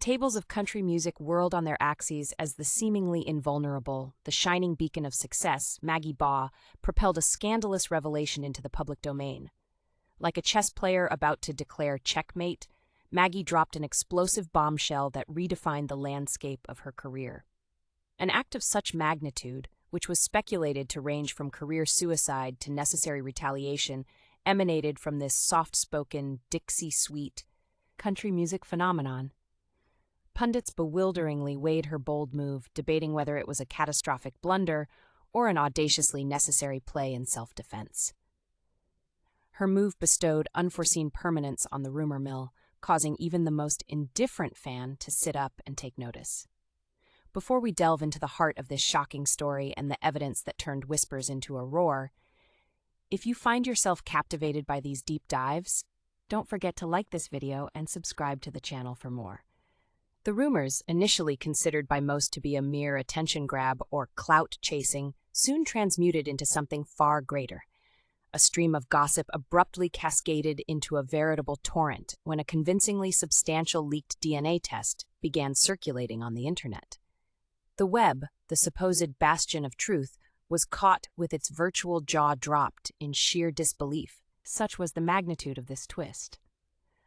tables of country music whirled on their axes as the seemingly invulnerable, the shining beacon of success, Maggie Baugh, propelled a scandalous revelation into the public domain. Like a chess player about to declare checkmate, Maggie dropped an explosive bombshell that redefined the landscape of her career. An act of such magnitude, which was speculated to range from career suicide to necessary retaliation, emanated from this soft-spoken, Dixie-sweet country music phenomenon. Pundits bewilderingly weighed her bold move, debating whether it was a catastrophic blunder or an audaciously necessary play in self-defense. Her move bestowed unforeseen permanence on the rumor mill, causing even the most indifferent fan to sit up and take notice. Before we delve into the heart of this shocking story and the evidence that turned whispers into a roar, if you find yourself captivated by these deep dives, don't forget to like this video and subscribe to the channel for more. The rumors, initially considered by most to be a mere attention grab or clout chasing, soon transmuted into something far greater. A stream of gossip abruptly cascaded into a veritable torrent when a convincingly substantial leaked DNA test began circulating on the internet. The web, the supposed bastion of truth, was caught with its virtual jaw dropped in sheer disbelief. Such was the magnitude of this twist.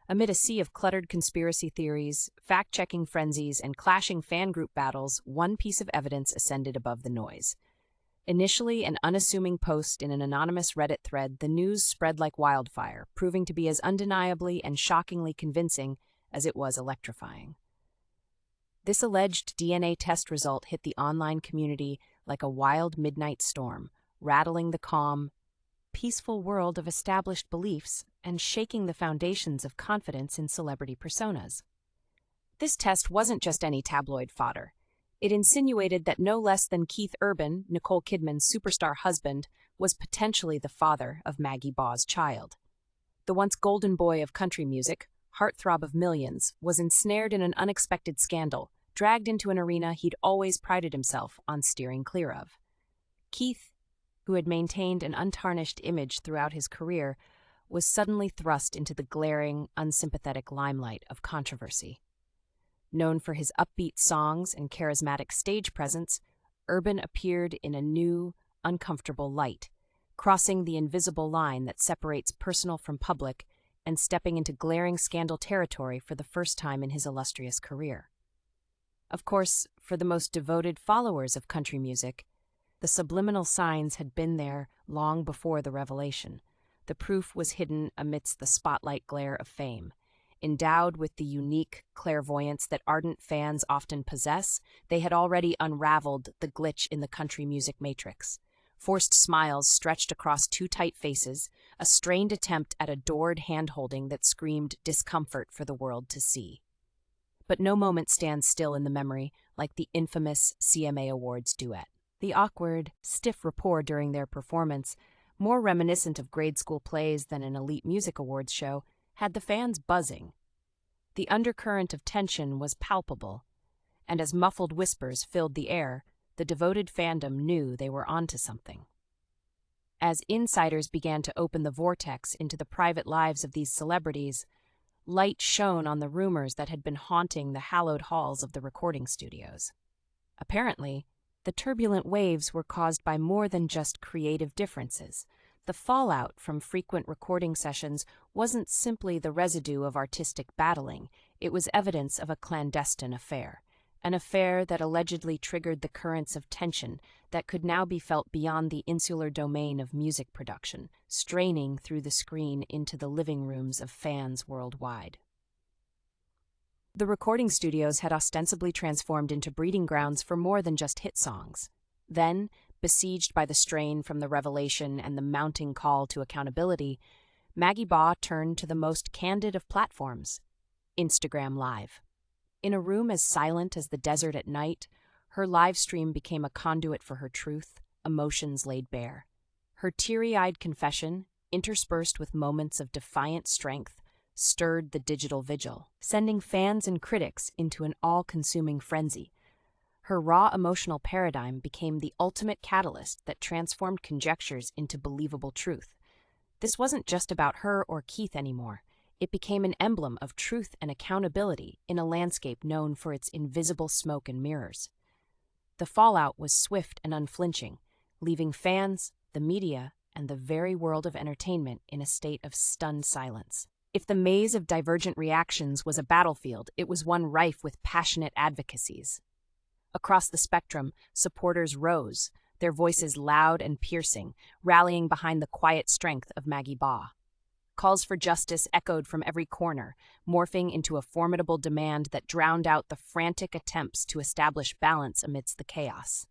Amid a sea of cluttered conspiracy theories, fact-checking frenzies, and clashing fan group battles, one piece of evidence ascended above the noise. Initially an unassuming post in an anonymous Reddit thread, the news spread like wildfire, proving to be as undeniably and shockingly convincing as it was electrifying. This alleged DNA test result hit the online community like a wild midnight storm, rattling the calm, peaceful world of established beliefs and shaking the foundations of confidence in celebrity personas. This test wasn't just any tabloid fodder. It insinuated that no less than Keith Urban, Nicole Kidman's superstar husband, was potentially the father of Maggie Baugh's child. The once golden boy of country music, heartthrob of millions, was ensnared in an unexpected scandal, dragged into an arena he'd always prided himself on steering clear of. Keith, who had maintained an untarnished image throughout his career, was suddenly thrust into the glaring, unsympathetic limelight of controversy. Known for his upbeat songs and charismatic stage presence, Urban appeared in a new, uncomfortable light, crossing the invisible line that separates personal from public and stepping into glaring scandal territory for the first time in his illustrious career. Of course, for the most devoted followers of country music, the subliminal signs had been there long before the revelation. The proof was hidden amidst the spotlight glare of fame. Endowed with the unique clairvoyance that ardent fans often possess, they had already unraveled the glitch in the country music matrix. Forced smiles stretched across two tight faces, a strained attempt at adored hand-holding that screamed discomfort for the world to see. But no moment stands still in the memory like the infamous CMA Awards duet. The awkward, stiff rapport during their performance, more reminiscent of grade school plays than an elite music awards show, had the fans buzzing. The undercurrent of tension was palpable, and as muffled whispers filled the air, the devoted fandom knew they were onto something. As insiders began to open the vortex into the private lives of these celebrities, light shone on the rumors that had been haunting the hallowed halls of the recording studios. Apparently, the turbulent waves were caused by more than just creative differences. The fallout from frequent recording sessions wasn't simply the residue of artistic battling, it was evidence of a clandestine affair, an affair that allegedly triggered the currents of tension that could now be felt beyond the insular domain of music production, straining through the screen into the living rooms of fans worldwide. The recording studios had ostensibly transformed into breeding grounds for more than just hit songs. Then, besieged by the strain from the revelation and the mounting call to accountability, Maggie Baugh turned to the most candid of platforms, Instagram Live. In a room as silent as the desert at night, her live stream became a conduit for her truth, emotions laid bare. Her teary-eyed confession, interspersed with moments of defiant strength, stirred the digital vigil, sending fans and critics into an all-consuming frenzy. Her raw emotional paradigm became the ultimate catalyst that transformed conjectures into believable truth. This wasn't just about her or Keith anymore. It became an emblem of truth and accountability in a landscape known for its invisible smoke and mirrors. The fallout was swift and unflinching, leaving fans, the media, and the very world of entertainment in a state of stunned silence. If the maze of divergent reactions was a battlefield, it was one rife with passionate advocacies. Across the spectrum, supporters rose, their voices loud and piercing, rallying behind the quiet strength of Maggie Baugh. Calls for justice echoed from every corner, morphing into a formidable demand that drowned out the frantic attempts to establish balance amidst the chaos.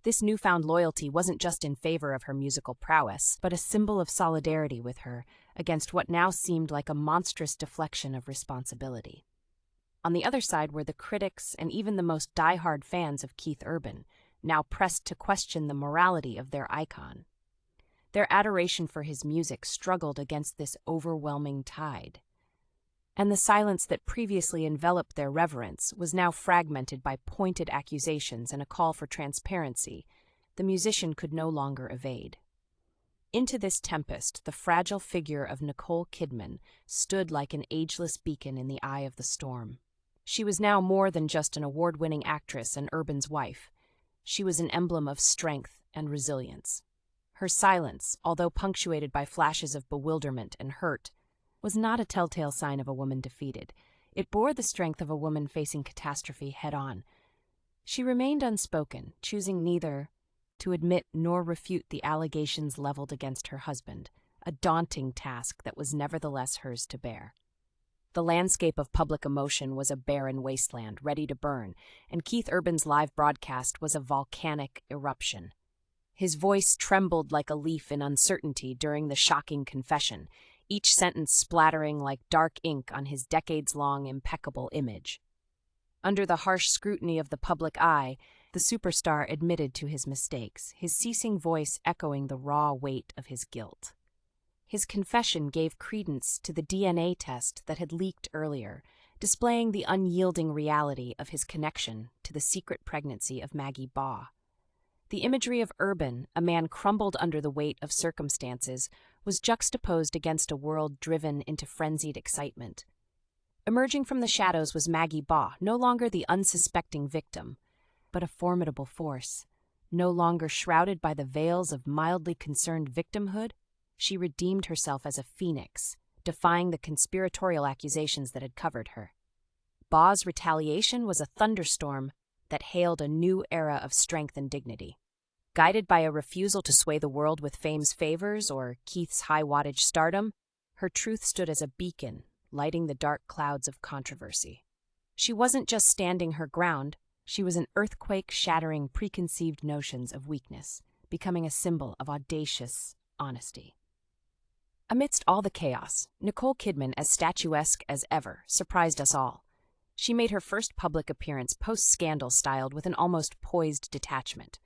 This newfound loyalty wasn't just in favor of her musical prowess, but a symbol of solidarity with her against what now seemed like a monstrous deflection of responsibility. On the other side were the critics and even the most diehard fans of Keith Urban, now pressed to question the morality of their icon. Their adoration for his music struggled against this overwhelming tide. And the silence that previously enveloped their reverence was now fragmented by pointed accusations and a call for transparency the musician could no longer evade. Into this tempest, the fragile figure of Nicole Kidman stood like an ageless beacon in the eye of the storm. She was now more than just an award-winning actress and Urban's wife. She was an emblem of strength and resilience. Her silence, although punctuated by flashes of bewilderment and hurt, was not a telltale sign of a woman defeated. It bore the strength of a woman facing catastrophe head-on. She remained unspoken, choosing neither to admit nor refute the allegations leveled against her husband, a daunting task that was nevertheless hers to bear. The landscape of public emotion was a barren wasteland ready to burn, and Keith Urban's live broadcast was a volcanic eruption. His voice trembled like a leaf in uncertainty during the shocking confession, each sentence splattering like dark ink on his decades-long impeccable image. Under the harsh scrutiny of the public eye, the superstar admitted to his mistakes, his ceasing voice echoing the raw weight of his guilt. His confession gave credence to the DNA test that had leaked earlier, displaying the unyielding reality of his connection to the secret pregnancy of Maggie Baugh. The imagery of Urban, a man crumbled under the weight of circumstances, was juxtaposed against a world driven into frenzied excitement. Emerging from the shadows was Maggie Baugh, no longer the unsuspecting victim, but a formidable force. No longer shrouded by the veils of mildly concerned victimhood, she redeemed herself as a phoenix, defying the conspiratorial accusations that had covered her. Baugh's retaliation was a thunderstorm that hailed a new era of strength and dignity. Guided by a refusal to sway the world with fame's favors or Keith's high-wattage stardom, her truth stood as a beacon, lighting the dark clouds of controversy. She wasn't just standing her ground, she was an earthquake shattering preconceived notions of weakness, becoming a symbol of audacious honesty. Amidst all the chaos, Nicole Kidman, as statuesque as ever, surprised us all. She made her first public appearance post-scandal styled with an almost poised detachment.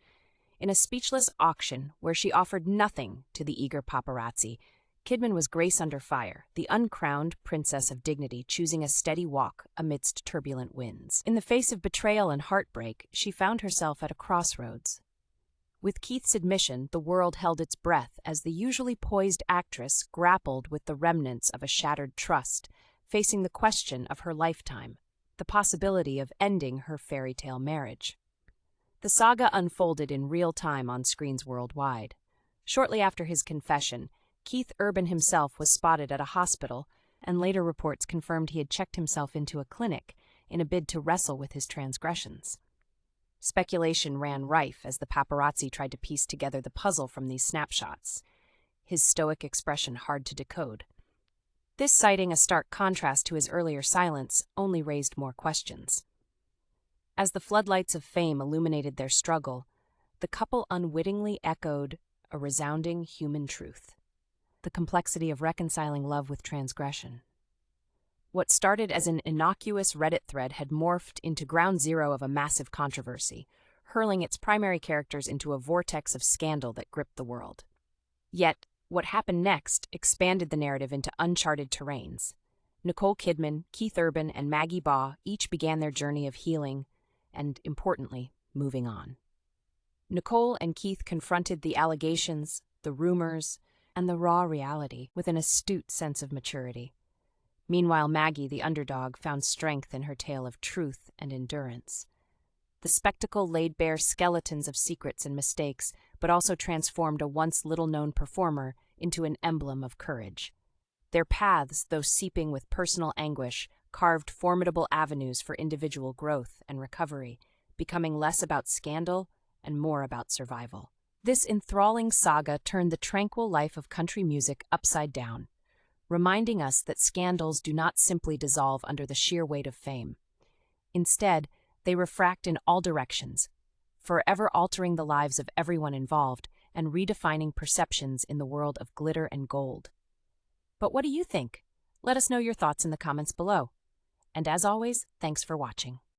In a speechless auction where she offered nothing to the eager paparazzi, Kidman was grace under fire, the uncrowned princess of dignity choosing a steady walk amidst turbulent winds. In the face of betrayal and heartbreak, she found herself at a crossroads. With Keith's admission, the world held its breath as the usually poised actress grappled with the remnants of a shattered trust, facing the question of her lifetime, the possibility of ending her fairy tale marriage. The saga unfolded in real time on screens worldwide. Shortly after his confession, Keith Urban himself was spotted at a hospital, and later reports confirmed he had checked himself into a clinic in a bid to wrestle with his transgressions. Speculation ran rife as the paparazzi tried to piece together the puzzle from these snapshots, his stoic expression hard to decode. This sighting, a stark contrast to his earlier silence, only raised more questions. As the floodlights of fame illuminated their struggle, the couple unwittingly echoed a resounding human truth: the complexity of reconciling love with transgression. What started as an innocuous Reddit thread had morphed into ground zero of a massive controversy, hurling its primary characters into a vortex of scandal that gripped the world. Yet, what happened next expanded the narrative into uncharted terrains. Nicole Kidman, Keith Urban, and Maggie Baugh each began their journey of healing and, importantly, moving on. Nicole and Keith confronted the allegations, the rumors, and the raw reality with an astute sense of maturity. Meanwhile, Maggie, the underdog, found strength in her tale of truth and endurance. The spectacle laid bare skeletons of secrets and mistakes, but also transformed a once little-known performer into an emblem of courage. Their paths, though seeping with personal anguish, carved formidable avenues for individual growth and recovery, becoming less about scandal and more about survival. This enthralling saga turned the tranquil life of country music upside down, reminding us that scandals do not simply dissolve under the sheer weight of fame. Instead, they refract in all directions, forever altering the lives of everyone involved and redefining perceptions in the world of glitter and gold. But what do you think? Let us know your thoughts in the comments below. And as always, thanks for watching.